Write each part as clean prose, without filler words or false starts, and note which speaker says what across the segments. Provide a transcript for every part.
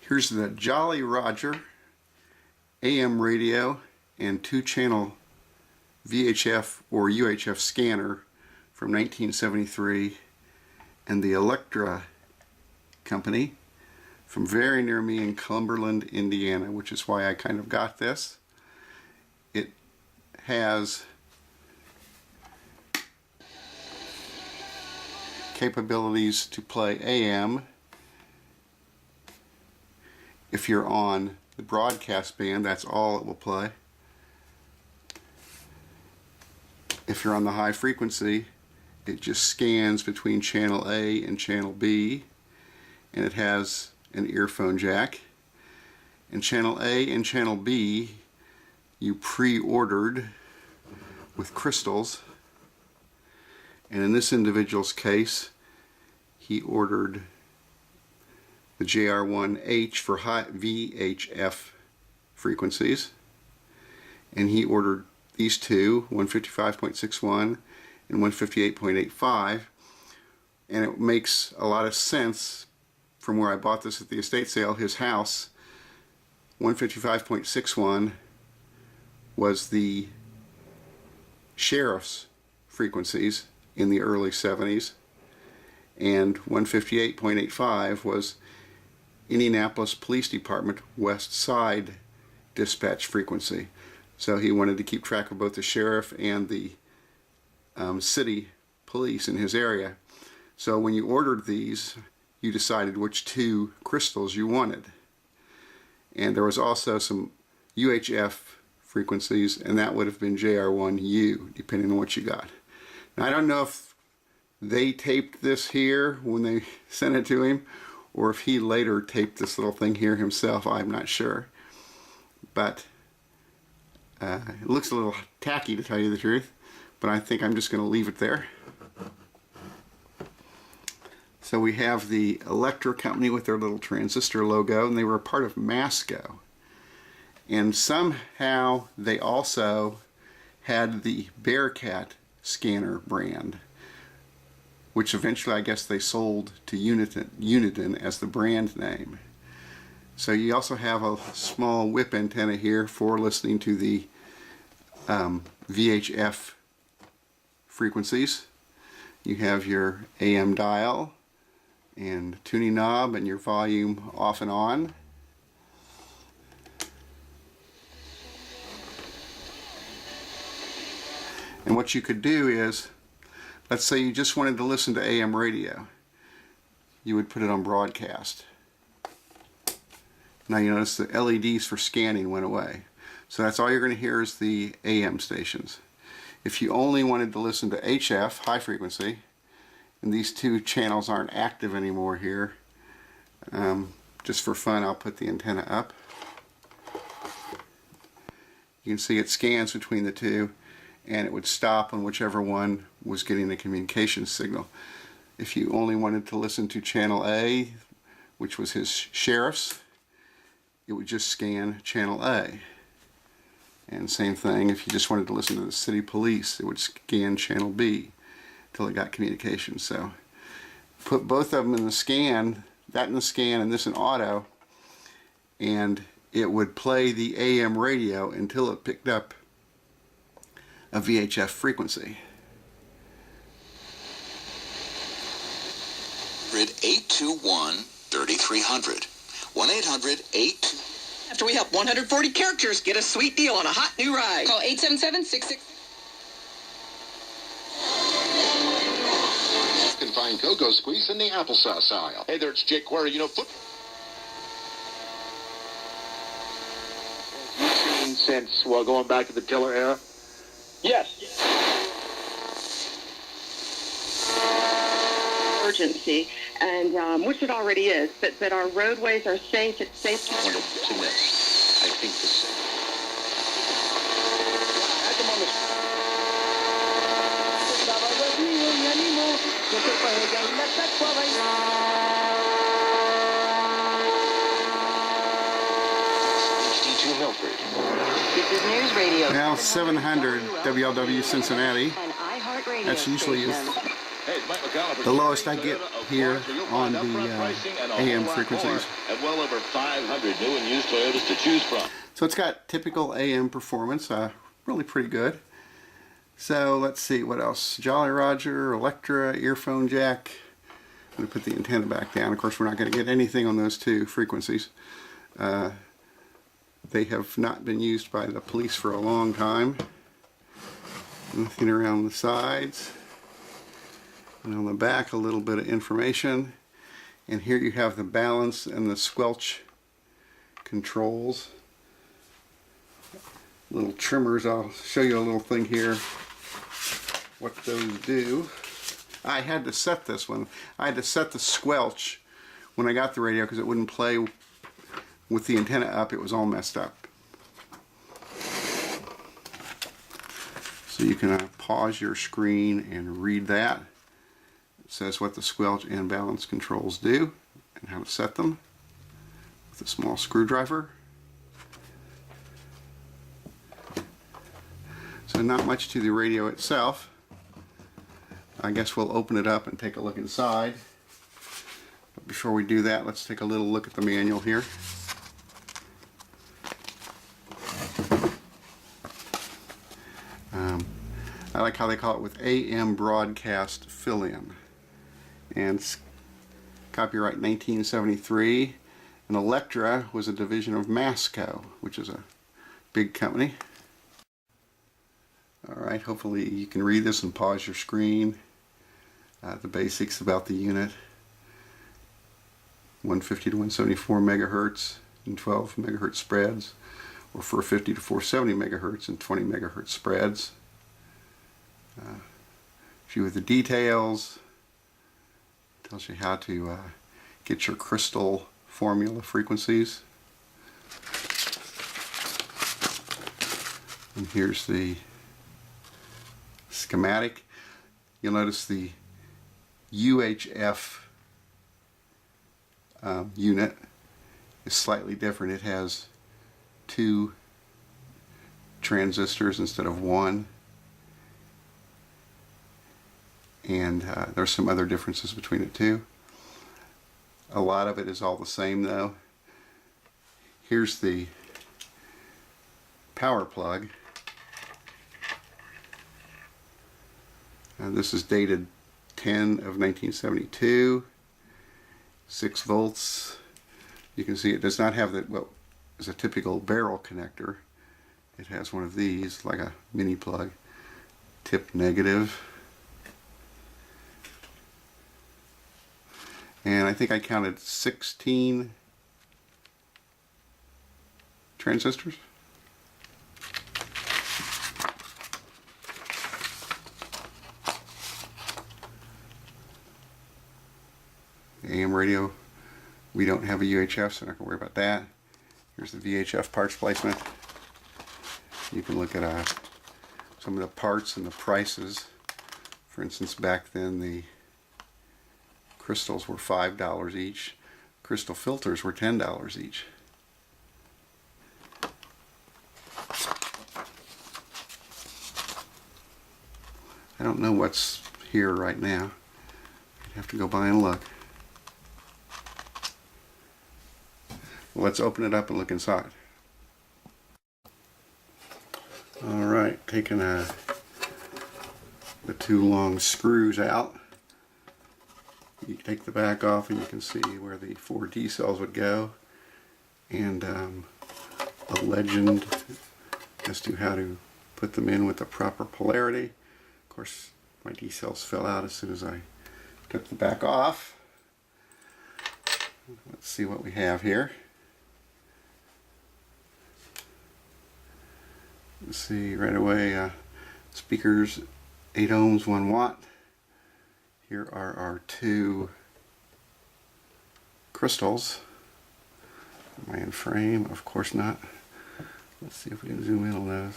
Speaker 1: Here's the Jolly Roger AM radio and 2-channel VHF or UHF scanner from 1973, and the Electra Company from very near me in Cumberland, Indiana, which is why I kind of got this. It has capabilities to play AM if you're on the broadcast band. That's all it will play. If you're on the high frequency, it just scans between channel A and channel B, and it has an earphone jack. And channel A and channel B you pre-ordered with crystals, and in this individual's case he ordered the JR-1H for high VHF frequencies, and he ordered these two, 155.61 and 158.85, and it makes a lot of sense from where I bought this at the estate sale. His house, 155.61 was the sheriff's frequencies in the early 70s, and 158.85 was Indianapolis Police Department West Side dispatch frequency. So he wanted to keep track of both the sheriff and the city police in his area. So when you ordered these, you decided which two crystals you wanted. And there was also some UHF frequencies, and that would have been JR-1U, depending on what you got. Now I don't know if they taped this here when they sent it to him, or if he later taped this little thing here himself. I'm not sure. But it looks a little tacky, to tell you the truth, but I think I'm just going to leave it there. So we have the Electra Company with their little transistor logo, and they were a part of Masco. And somehow they also had the Bearcat scanner brand, which eventually I guess they sold to Uniden as the brand name. So you also have a small whip antenna here for listening to the VHF frequencies. You have your AM dial and tuning knob and your volume off and on. And what you could do is, let's say you just wanted to listen to AM radio, you would put it on broadcast. Now you notice the LEDs for scanning went away. So that's all you're going to hear is the AM stations. If you only wanted to listen to HF, high frequency, and these two channels aren't active anymore here, just for fun I'll put the antenna up. You can see it scans between the two, and it would stop on whichever one was getting the communication signal. If you only wanted to listen to channel A, which was his sheriff's, it would just scan channel A. And same thing, if you just wanted to listen to the city police, it would scan channel B until it got communication. So put both of them in the scan, that in the scan and this in auto, and it would play the AM radio until it picked up a VHF frequency.
Speaker 2: 821-3300. 1-800-8...
Speaker 3: After we help 140 characters get a sweet deal on a hot new ride.
Speaker 4: Call 877-66...
Speaker 5: You can find Go-Go Squeeze in the applesauce aisle. Hey there, it's Jake Query. You know,
Speaker 6: 15 cents while going back to the tiller era?
Speaker 7: Yes.
Speaker 8: Urgency, and which it already is, but our roadways are safe. It's safe to
Speaker 5: wanted to miss. I think the same. HD2 Milford.
Speaker 4: This is News Radio.
Speaker 1: Now 700 WLW Cincinnati. That's usually is The lowest I get here on the AM frequencies.
Speaker 5: And well over 500 new and used Toyotas to choose from.
Speaker 1: So it's got typical AM performance, really pretty good. So let's see what else. Jolly Roger, Electra, earphone jack. I'm going to put the antenna back down. Of course, we're not going to get anything on those two frequencies. They have not been used by the police for a long time. Nothing around the sides. And on the back, a little bit of information. And here you have the balance and the squelch controls. Little trimmers. I'll show you a little thing here what those do. I had to set this one. I had to set the squelch when I got the radio because it wouldn't play with the antenna up. It was all messed up. So you can pause your screen and read that. It says what the squelch and balance controls do and how to set them with a small screwdriver. So not much to the radio itself. I guess we'll open it up and take a look inside. But before we do that, let's take a little look at the manual here. I like how they call it with AM broadcast fill-in. And it's copyright 1973. And Electra was a division of Masco, which is a big company. Alright, hopefully you can read this and pause your screen. The basics about the unit. 150 to 174 megahertz in 12 megahertz spreads, or 450 to 470 megahertz in 20 megahertz spreads. A few of the details. Tells you how to get your crystal formula frequencies. And here's the schematic. You'll notice the UHF unit is slightly different. It has 2 transistors instead of 1. And there's some other differences between the two. A lot of it is all the same though. Here's the power plug. This is dated 10 of 1972. 6 volts. You can see it does not have the, what is a typical barrel connector. It has one of these, like a mini plug. Tip negative. And I think I counted 16 transistors. The AM radio, we don't have a UHF, so I'm not going to worry about that. Here's the VHF parts placement. You can look at some of the parts and the prices. For instance, back then the crystals were $5 each. Crystal filters were $10 each. I don't know what's here right now. I'd have to go by and look. Well, let's open it up and look inside. Alright, taking the 2 long screws out. You take the back off and you can see where the 4 D cells would go, and a legend as to how to put them in with the proper polarity. Of course, my D cells fell out as soon as I took the back off. Let's see what we have here. Let's see right away, speakers 8 ohms 1 watt. Here are our 2 crystals. Am I in frame? Of course not. Let's see if we can zoom in on those.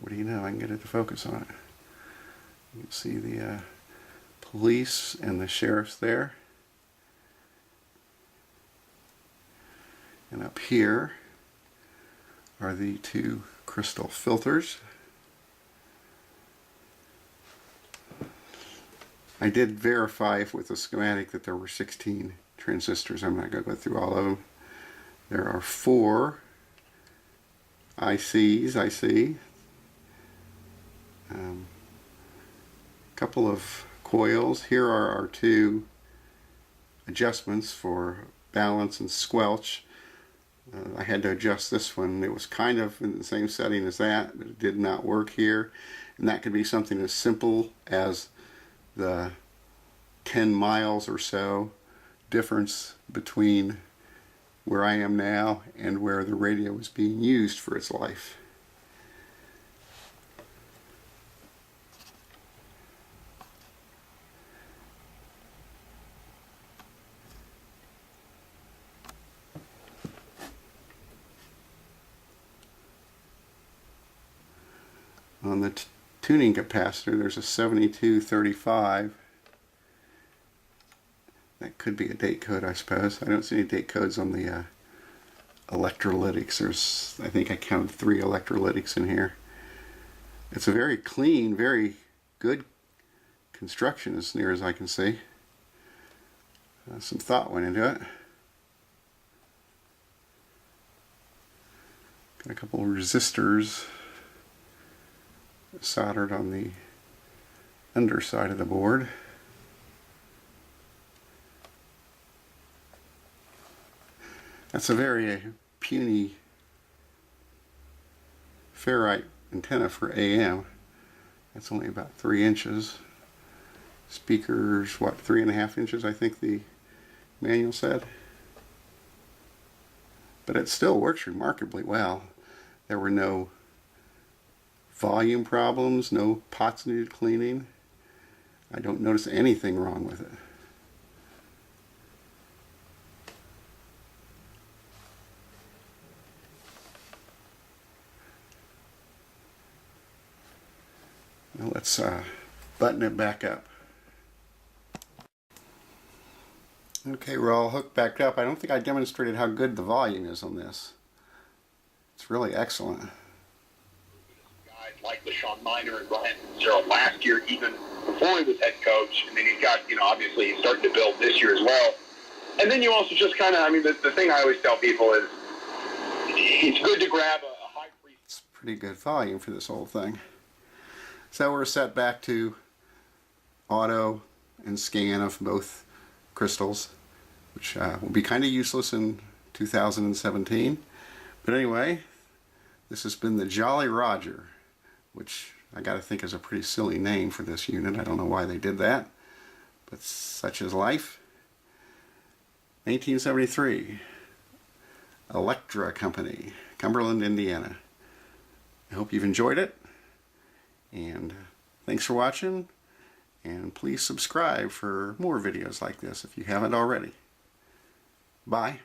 Speaker 1: What do you know? I can get it to focus on it. You can see the police and the sheriff's there. And up here are the two crystal filters. I did verify with the schematic that there were 16 transistors. I'm not going to go through all of them. There are 4 ICs, I see. Couple of coils. Here are our 2 adjustments for balance and squelch. I had to adjust this one. It was kind of in the same setting as that, but it did not work here. And that could be something as simple as the 10 miles or so difference between where I am now and where the radio was being used for its life. On the tuning capacitor, there's a 7235. That could be a date code, I suppose. I don't see any date codes on the electrolytics. There's, I think I counted 3 electrolytics in here. It's a very clean, very good construction as near as I can see. Some thought went into it. Got a couple of resistors soldered on the underside of the board. That's a very puny ferrite antenna for AM. That's only about 3 inches. Speakers, what, 3.5 inches, I think the manual said. But it still works remarkably well. There were no volume problems, no pots needed cleaning. I don't notice anything wrong with it. Now let's button it back up. Okay, we're all hooked back up. I don't think I demonstrated how good the volume is on this. It's really excellent.
Speaker 5: Guys like LaShawn Miner and Brian Zero last year, even before he was head coach, and then he's got, obviously he's starting to build this year as well. And then you also just kind of, the thing I always tell people is it's good to grab a high frequency.
Speaker 1: It's pretty good volume for this whole thing. So we're set back to auto and scan of both crystals, which will be kind of useless in 2017. But anyway, this has been the Jolly Roger, which I gotta think is a pretty silly name for this unit. I don't know why they did that, but such is life. 1973, Electra Company, Cumberland, Indiana. I hope you've enjoyed it, and thanks for watching, and please subscribe for more videos like this if you haven't already. Bye.